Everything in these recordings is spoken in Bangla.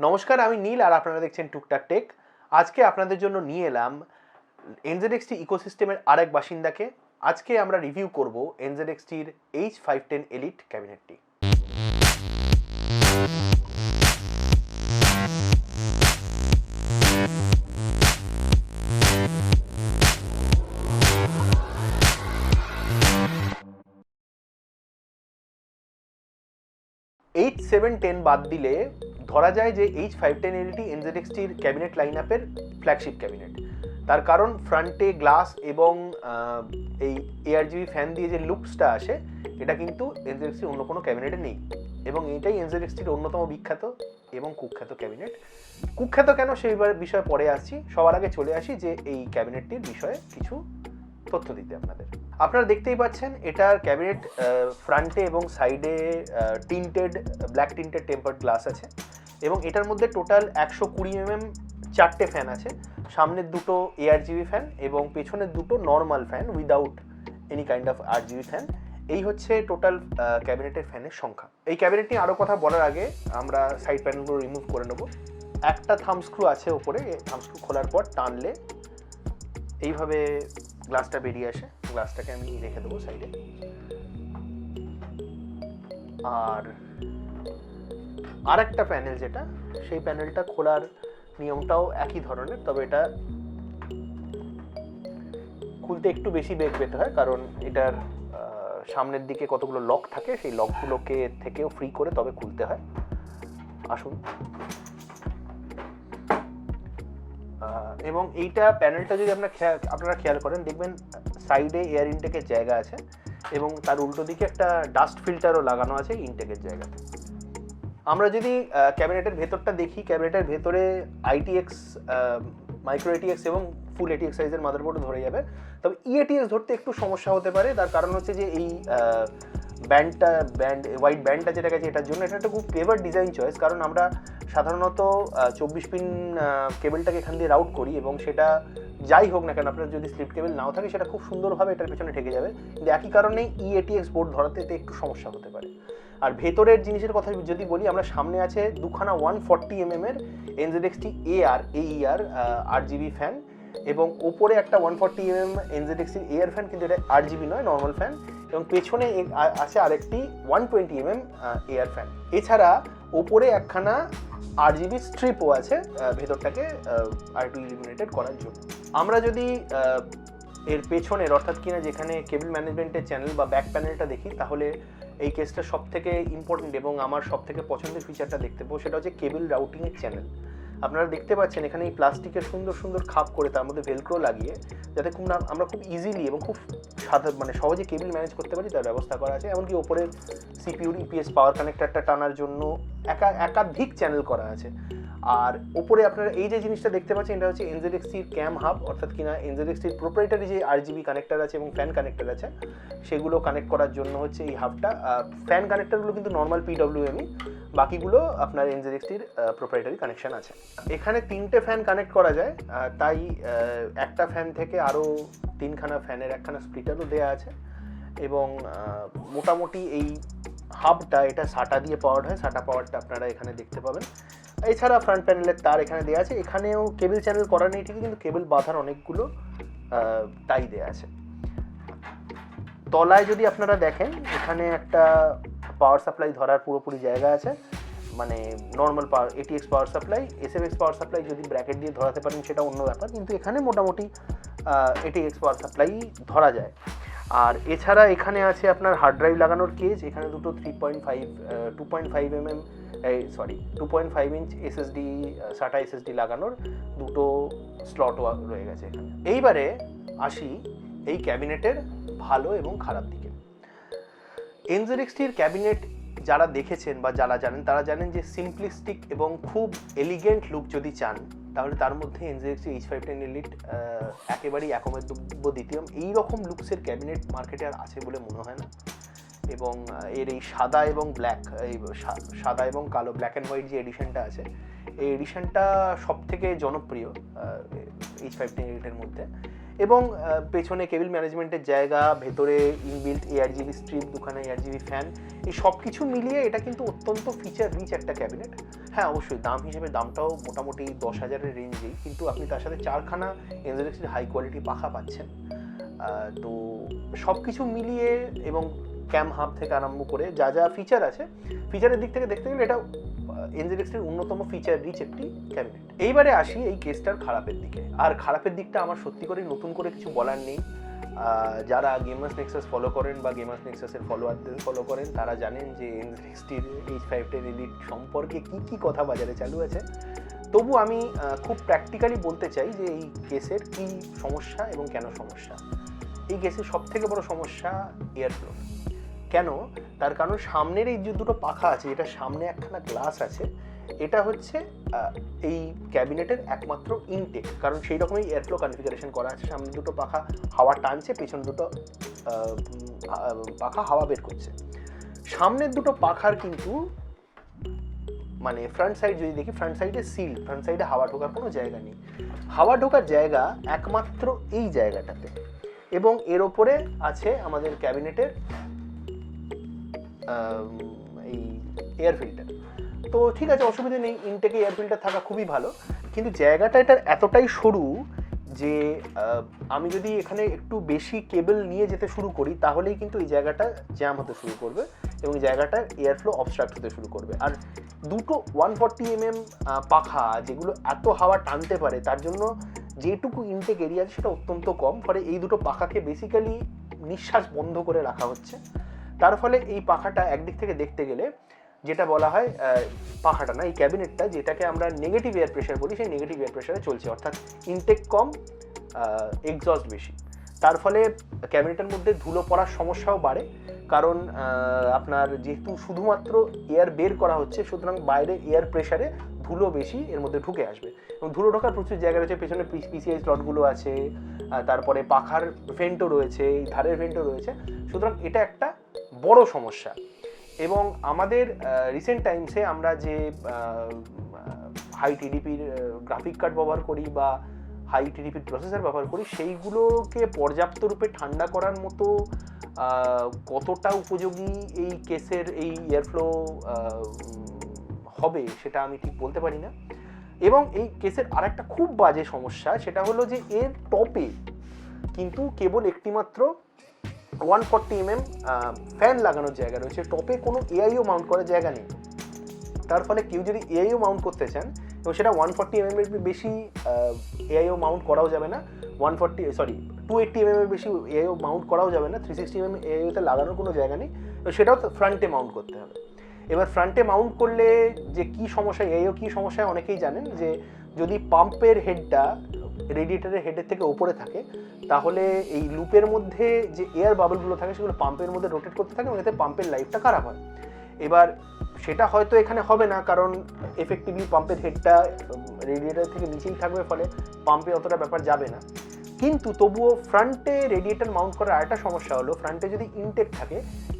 নমস্কার, আমি নীল আর আপনারা দেখছেন টুকটাক টেক। আজকে আপনাদের জন্য নিয়ে এলাম NZXT ইকোসিস্টেমের আরেক বাসিন্দাকে। আজকে আমরা রিভিউ করব NZXT-র H510 এলিট ক্যাবিনেটটি। H710 বাদ দিলে ধরা যায় যে H510 এলটি NZXT-র ক্যাবিনেট লাইন আপের ফ্ল্যাগশিপ ক্যাবিনেট। তার কারণ ফ্রন্টে গ্লাস এবং এই ARGB ফ্যান দিয়ে যে লুকসটা আসে এটা কিন্তু NZXT-র অন্য কোনো ক্যাবিনেটে নেই, এবং এটাই NZXT-র অন্যতম বিখ্যাত এবং কুখ্যাত ক্যাবিনেট। কুখ্যাত কেন সেই বিষয়ে পরে আসছি, সবার আগে চলে আসি যে এই ক্যাবিনেটটির বিষয়ে কিছু তথ্য দিতে আপনারা দেখতেই পাচ্ছেন এটার ক্যাবিনেট ফ্রন্টে এবং সাইডে tinted black tinted tempered glass আছে, এবং এটার মধ্যে টোটাল 120 mm 4টে ফ্যান আছে। সামনের দুটো ARGB ফ্যান এবং পেছনের দুটো normal fan without any kind of RGB fan. এই হচ্ছে টোটাল ক্যাবিনেটের ফ্যানের সংখ্যা। এই ক্যাবিনেট নিয়ে আরও কথা বলার আগে আমরা সাইড প্যানেলগুলো রিমুভ করে নেব। একটা থাম্ব স্ক্রু আছে ওপরে, থাম্ব স্ক্রু খোলার পর টানলে এইভাবে গ্লাসটা বেরিয়ে আসে। গ্লাসটাকে আমি রেখে দেবো সাইডে। আর একটা প্যানেল যেটা, সেই প্যানেলটা খোলার নিয়মটাও একই ধরনের, তবে এটা খুলতে একটু বেশি বেগ পেতে হয়, কারণ এটার সামনের দিকে কতগুলো লক থাকে, সেই লকগুলোকে থেকেও ফ্রি করে তবে খুলতে হয়। আসুন। এবং এইটা প্যানেলটা যদি আপনারা খেয়াল করেন, দেখবেন সাইডে এয়ার ইনটেকের জায়গা আছে এবং তার উল্টো দিকে একটা ডাস্ট ফিল্টারও লাগানো আছে ইনটেকের জায়গাতে। আমরা যদি ক্যাবিনেটের ভেতরটা দেখি, ক্যাবিনেটের ভেতরে ITX, মাইক্রো ATX এবং ফুল ATX সাইজের মাদারবোর্ড ধরে যাবে, তবে EATX ধরতে একটু সমস্যা হতে পারে। তার কারণ হচ্ছে যে এই হোয়াইট ব্যান্ডটা যেটা গেছে এটার জন্য এটা একটা খুব ক্লেভার ডিজাইন চয়েস, কারণ আমরা সাধারণত 24 পিন কেবলটাকে এখান দিয়ে রাউট করি, এবং সেটা যাই হোক না কেন, আপনার যদি স্লিপ কেবল নাও থাকে সেটা খুব সুন্দরভাবে এটার পেছনে ঠেকে যাবে, কিন্তু একই কারণেই EATX বোর্ড ধরাতে এতে একটু সমস্যা হতে পারে। আর ভেতরের জিনিসের কথা যদি বলি, আমরা সামনে আছে দুখানা 140 mm এর NZXT-AR RGB ফ্যান, এবং ওপরে একটা 140 mm NZXT-AR ফ্যান, কিন্তু এটা RGB নয়, নর্মাল ফ্যান, এবং পেছনে আছে আরেকটি 120 mm AR ফ্যান। এছাড়া ওপরে একখানা RGB স্ট্রিপও আছে ভেতরটাকে আরেকটু ইলুমিনেটেড করার জন্য। আমরা যদি এর পেছনের অর্থাৎ কিনা যেখানে কেবল ম্যানেজমেন্টের চ্যানেল বা ব্যাক প্যানেলটা দেখি, তাহলে এই কেসটা সব থেকে ইম্পর্টেন্ট এবং আমার সব থেকে পছন্দের ফিচারটা দেখতে পাবো, সেটা হচ্ছে কেবল রাউটিংয়ের চ্যানেল। আপনারা দেখতে পাচ্ছেন এখানে এই প্লাস্টিকের সুন্দর সুন্দর খাপ করে তার মধ্যে ভেলক্রো লাগিয়ে, যাতে আমরা খুব ইজিলি এবং খুব সহজে কেবল ম্যানেজ করতে পারি তার ব্যবস্থা করা আছে। এমনকি ওপরে CPU EPS পাওয়ার কানেক্টরটা টানার জন্য একাধিক চ্যানেল করা আছে। আর ওপরে আপনারা এই যে জিনিসটা দেখতে পাচ্ছেন, এটা হচ্ছে NZXT-র ক্যাম হাব, অর্থাৎ কিনা NZXT-র প্রোপ্রাইটারি যে RGB কানেক্টর আছে এবং ফ্যান কানেক্টর আছে, সেগুলো কানেক্ট করার জন্য হচ্ছে এই হাবটা। ফ্যান কানেক্টরগুলো কিন্তু নর্মাল PWM, বাকিগুলো আপনার NZXT-র প্রোপ্রাইটারি কানেকশন আছে। এখানে 3টে ফ্যান কানেক্ট করা যায়, তাই একটা ফ্যান থেকে আরও 3খানা ফ্যানের একখানা স্প্লিটারও দেওয়া আছে, এবং মোটামুটি এই হাবটা এটা সাটা দিয়ে পাওয়ার্ড হয়। সাটা পাওয়ারটা আপনারা এখানে দেখতে পাবেন। এছাড়া ফ্রন্ট প্যানেলের তার এখানে দেওয়া আছে। এখানেও কেবল চ্যানেল করা নেই ঠিকই, কিন্তু কেবল বাঁধার অনেকগুলো টাই দেওয়া আছে। তলায় যদি আপনারা দেখেন, এখানে একটা পাওয়ার সাপ্লাই ধরার পুরোপুরি জায়গা আছে, মানে নর্মাল পাওয়ার ATX power supply, SFX power supply যদি ব্র্যাকেট দিয়ে ধরাতে পারেন সেটা অন্য ব্যাপার, কিন্তু এখানে মোটামুটি ATX পাওয়ার সাপ্লাই ধরা যায়। আর এছাড়া এখানে আছে আপনার হার্ড ড্রাইভ লাগানোর কেজ। এখানে দুটো 2.5 ইঞ্চ SSD SATA SSD লাগানোর দুটো স্লটও রয়ে গেছে এখানে। এইবারে আসি এই ক্যাবিনেটের ভালো এবং খারাপ দিকে। NZXT-র ক্যাবিনেট যারা দেখেছেন বা যারা জানেন তারা জানেন যে সিম্পলিস্টিক এবং খুব এলিগেন্ট লুক যদি চান, তাহলে তার মধ্যে NZXT H510 এলিট একেবারেই একমেদ্য দ্বিতীয়ম। এইরকম লুকসের ক্যাবিনেট মার্কেটে আর আছে বলে মনে হয় না, এবং এর এই সাদা এবং কালো ব্ল্যাক অ্যান্ড হোয়াইট যে এডিশনটা আছে, এই এডিশনটা সব থেকে জনপ্রিয় H510 এলিটের মধ্যে। এবং পেছনে কেবল ম্যানেজমেন্টের জায়গা, ভেতরে ইনবিল্ট ARGB স্ট্রিপ, দুখানা ARGB ফ্যান, এই সব কিছু মিলিয়ে এটা কিন্তু অত্যন্ত ফিচার রিচ একটা ক্যাবিনেট। হ্যাঁ, অবশ্যই দাম হিসেবে দামটাও মোটামুটি 10,000-এর রেঞ্জেই, কিন্তু আপনি তার সাথে 4খানা NZXT হাই কোয়ালিটি পাখা পাচ্ছেন। তো সব কিছু মিলিয়ে এবং ক্যাম হাব থেকে আরম্ভ করে যা যা ফিচার আছে, ফিচারের দিক থেকে দেখতে গেলে এটা NZXT-এর অন্যতম ফিচার রিচ একটি ক্যাবিনেট। এইবারে আসি এই কেসটার খারাপের দিকে। আর খারাপের দিকটা আমার সত্যি করে নতুন করে কিছু বলার নেই। যারা গেমার্স নেক্সাস ফলো করেন বা গেমার্স নেক্সাসের ফলোয়ারদের ফলো করেন তারা জানেন যে NZXT-র H510 এলিট সম্পর্কে কি কথা বাজারে চালু আছে। তবু আমি খুব প্র্যাকটিক্যালি বলতে চাই যে এই কেসের কি সমস্যা এবং কেন সমস্যা। এই কেসের সবথেকে বড় সমস্যা এয়ারফ্লো। কেন? তার কারণ সামনের এই যে দুটো পাখা আছে, এটা সামনে একখানা গ্লাস আছে, এটা হচ্ছে এই ক্যাবিনেটের একমাত্র ইনটেক, কারণ সেই রকমই এয়ারফ্লো কনফিগারেশন করা আছে। সামনে দুটো পাখা হাওয়া টানছে, পেছন দুটো পাখা হাওয়া বের করছে। সামনের দুটো পাখার কিন্তু মানে ফ্রন্ট সাইড যদি দেখি, ফ্রন্ট সাইডে সিল, ফ্রন্ট সাইডে হাওয়া ঢোকার কোনো জায়গা নেই। হাওয়া ঢোকার জায়গা একমাত্র এই জায়গাটাতে, এবং এর ওপরে আছে আমাদের ক্যাবিনেটের এই এয়ার ফিল্টার। তো ঠিক আছে, অসুবিধা নেই, ইনটেকে এয়ার ফিল্টার থাকা খুবই ভালো, কিন্তু জায়গাটা এটার এতটাই সরু যে আমি যদি এখানে একটু বেশি কেবল নিয়ে যেতে শুরু করি তাহলেই কিন্তু এই জায়গাটা জ্যাম হতে শুরু করবে এবং জায়গাটা এয়ারফ্লো অবস্ট্রাক্ট হতে শুরু করবে। আর দুটো 140 পাখা যেগুলো এত হাওয়া টানতে পারে, তার জন্য যেটুকু ইনটেক এরিয়া আছে সেটা অত্যন্ত কম, ফলে এই দুটো পাখাকে বেসিক্যালি নিঃশ্বাস বন্ধ করে রাখা হচ্ছে। তার ফলে এই পাখাটা একদিক থেকে দেখতে গেলে যেটা বলা হয়, পাখাটা না, এই ক্যাবিনেটটা যেটাকে আমরা নেগেটিভ এয়ার প্রেশার বলি, সেই নেগেটিভ এয়ার প্রেশারে চলছে, অর্থাৎ ইনটেক কম, এক্সস্ট বেশি। তার ফলে ক্যাবিনেটের মধ্যে ধুলো পড়ার সমস্যাও বাড়ে, কারণ আপনার যেহেতু শুধুমাত্র এয়ার বের করা হচ্ছে, সুতরাং বাইরের এয়ার প্রেশারে ধুলো বেশি এর মধ্যে ঢুকে আসবে, এবং ধুলো ঢোকার প্রচুর জায়গা রয়েছে। পেছনে PCI স্লটগুলো আছে, তারপরে পাখার ভেন্টও রয়েছে, ধারের ভেন্টও রয়েছে, সুতরাং এটা একটা বড় সমস্যা। এবং আমাদের রিসেন্ট টাইমসে আমরা যে হাই টিডিপির গ্রাফিক কার্ড ব্যবহার করি বা হাই টিডিপির প্রসেসর ব্যবহার করি, সেইগুলোকে পর্যাপ্ত রূপে ঠান্ডা করার মতো কতটা উপযোগী এই কেসের এই এয়ারফ্লো হবে সেটা আমি ঠিক বলতে পারি না। এবং এই কেসের আরেকটা খুব বাজে সমস্যা, সেটা হলো যে এর টপে কিন্তু কেবল একটিমাত্র 140 ফ্যান লাগানোর জায়গা রয়েছে, টপে কোনো AIO মাউন্ট করার জায়গা নেই। তার ফলে কেউ যদি AIO মাউন্ট করতে চান, এবং সেটা 140 এর বেশি AIO মাউন্ট করাও যাবে না, 280 এর বেশি AIO মাউন্ট করাও যাবে না, 360 AIOতে লাগানোর কোনো জায়গা নেই, তো সেটাও ফ্রন্টে মাউন্ট করতে হবে। এবার ফ্রন্টে মাউন্ট করলে যে কী সমস্যা, AIO কী সমস্যা অনেকেই জানেন, যে যদি পাম্পের হেডটা রেডিয়েটারের হেডের থেকে উপরে থাকে, তাহলে এই লুপের মধ্যে যে এয়ার বাবলগুলো থাকে সেগুলো পাম্পের মধ্যে রোটেট করতে থাকে এবং এতে পাম্পের লাইফটা খারাপ হয়। এবার সেটা হয়তো এখানে হবে না, কারণ এফেক্টিভলি পাম্পের হেডটা রেডিয়েটার থেকে নিচেই থাকবে, ফলে পাম্পে অতটা ব্যাপার যাবে না। কিন্তু তবুও ফ্রন্টে রেডিয়েটার মাউন্ট করার আরেকটা সমস্যা হলো, ফ্রন্টে যদি ইনটেক থাকে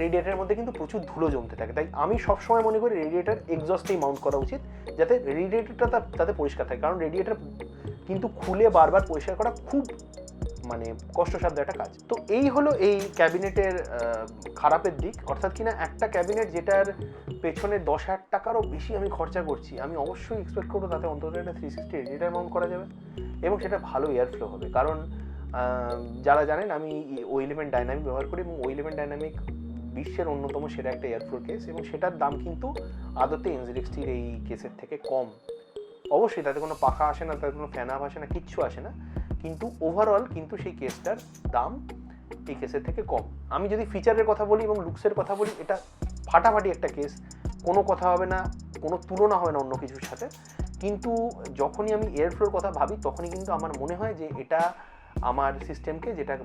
রেডিয়েটারের মধ্যে কিন্তু প্রচুর ধুলো জমতে থাকে। তাই আমি সবসময় মনে করি রেডিয়েটার এক্সস্টেই মাউন্ট করা উচিত, যাতে রেডিয়েটারটা তাতে পরিষ্কার থাকে, কারণ রেডিয়েটার কিন্তু খুলে বারবার পরিষ্কার করা খুব মানে কষ্টসাধ্য একটা কাজ। তো এই হলো এই ক্যাবিনেটের খারাপের দিক, অর্থাৎ কিনা একটা ক্যাবিনেট যেটার পেছনে 10,000 টাকারও বেশি আমি খরচা করছি, আমি অবশ্যই এক্সপেক্ট করবো তাতে অন্তত একটা 360 রেডিয়েটার মাউন্ট করা যাবে এবং সেটা ভালো এয়ারফ্লো হবে। কারণ যারা জানেন আমি O11 ডাইনামিক ব্যবহার করি, এবং O11 ডাইনামিক বিশ্বের অন্যতম সেরা একটা এয়ারফ্লো কেস, এবং সেটার দাম কিন্তু আদতে NZXT-র এই কেসের থেকে কম। অবশ্যই তাতে কোনো পাখা আসে না, তাতে কোনো ফ্যান আপ আসে না, কিচ্ছু আসে না, কিন্তু ওভারঅল কিন্তু সেই কেসটার দাম এই কেসের থেকে কম। আমি যদি ফিচারের কথা বলি এবং লুকসের কথা বলি, এটা ফাটাফাটি একটা কেস, কোনো কথা হবে না, কোনো তুলনা হবে না অন্য কিছুর সাথে। কিন্তু যখনই আমি এয়ারফ্লোর কথা ভাবি, তখনই কিন্তু আমার মনে হয় যে এটা আমার সিস্টেমকে, যেটা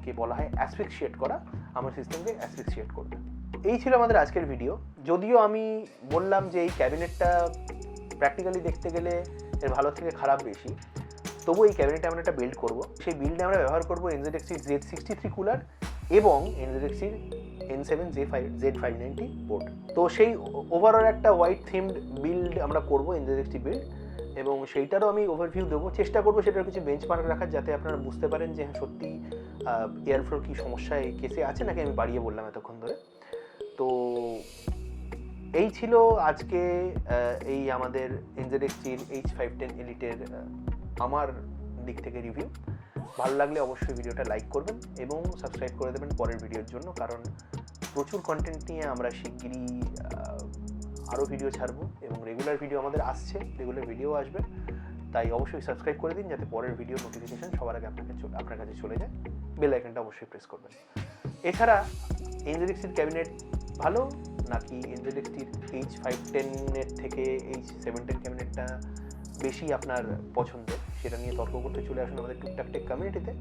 কে বলা হয় অ্যাসফিক্সিয়েট করা, আমার সিস্টেমকে অ্যাসফিক্সিয়েট করবে। এই ছিল আমাদের আজকের ভিডিও। যদিও আমি বললাম যে এই ক্যাবিনেটটা প্র্যাকটিক্যালি দেখতে গেলে এর ভালো থেকে খারাপ বেশি, তবু এই ক্যাবিনেটে আমরা একটা বিল্ড করব। সেই বিল্ডে আমরা ব্যবহার করব NZXT Z63 কুলার এবং NZXT N7 Z590 বোর্ড। তো সেই ওভারঅল একটা হোয়াইট থিমড বিল্ড আমরা করব, NZXT বিল্ড। এবং সেইটারও আমি ওভারভিউ দেবো, চেষ্টা করবো সেটার কিছু বেঞ্চমার্ক রাখার, যাতে আপনারা বুঝতে পারেন যে হ্যাঁ সত্যি এয়ারফ্লো কী সমস্যায় কেসে আছে নাকি আমি বাড়িয়ে বললাম এতক্ষণ ধরে। তো এই ছিল আজকে এই আমাদের NZXT-এর H510 এলিটের আমার দিক থেকে রিভিউ। ভালো লাগলে অবশ্যই ভিডিওটা লাইক করবেন এবং সাবস্ক্রাইব করে দেবেন পরের ভিডিওর জন্য, কারণ প্রচুর কন্টেন্ট নিয়ে আমরা শিগগিরই আরও ভিডিও ছাড়বো এবং রেগুলার ভিডিও আমাদের আসছে, রেগুলার ভিডিও আসবে। তাই অবশ্যই সাবস্ক্রাইব করে দিন যাতে পরের ভিডিও নোটিফিকেশান সবার আগে আপনার কাছে চলে যায়। বেল আইকনটা অবশ্যই প্রেস করবেন। এছাড়া NZXT-এর ক্যাবিনেট ভালো নাকি NZXT-এর H510-এর থেকে H710 ক্যাবিনেটটা বেশি আপনার পছন্দের, সেটা নিয়ে তর্ক করতে চলে আসুন আমাদের টুকটাক টেক কমিউনিটিতে।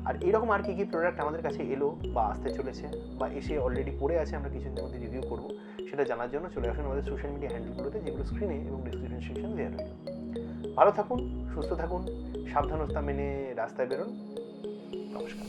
আর এরকম আর কী প্রোডাক্ট আমাদের কাছে এলো বা আসতে চলেছে বা এসে অলরেডি পড়ে আছে, আমরা কিছুদিনের মধ্যে রিভিউ করবো, সেটা জানার জন্য চলে আসুন আমাদের সোশ্যাল মিডিয়া হ্যান্ডেলগুলোতে, যেগুলো স্ক্রিনে এবং ডিসক্রিপশন সেকশন দেওয়া রইল। ভালো থাকুন, সুস্থ থাকুন, সাবধানতা মেনে রাস্তায় বেরোন। নমস্কার।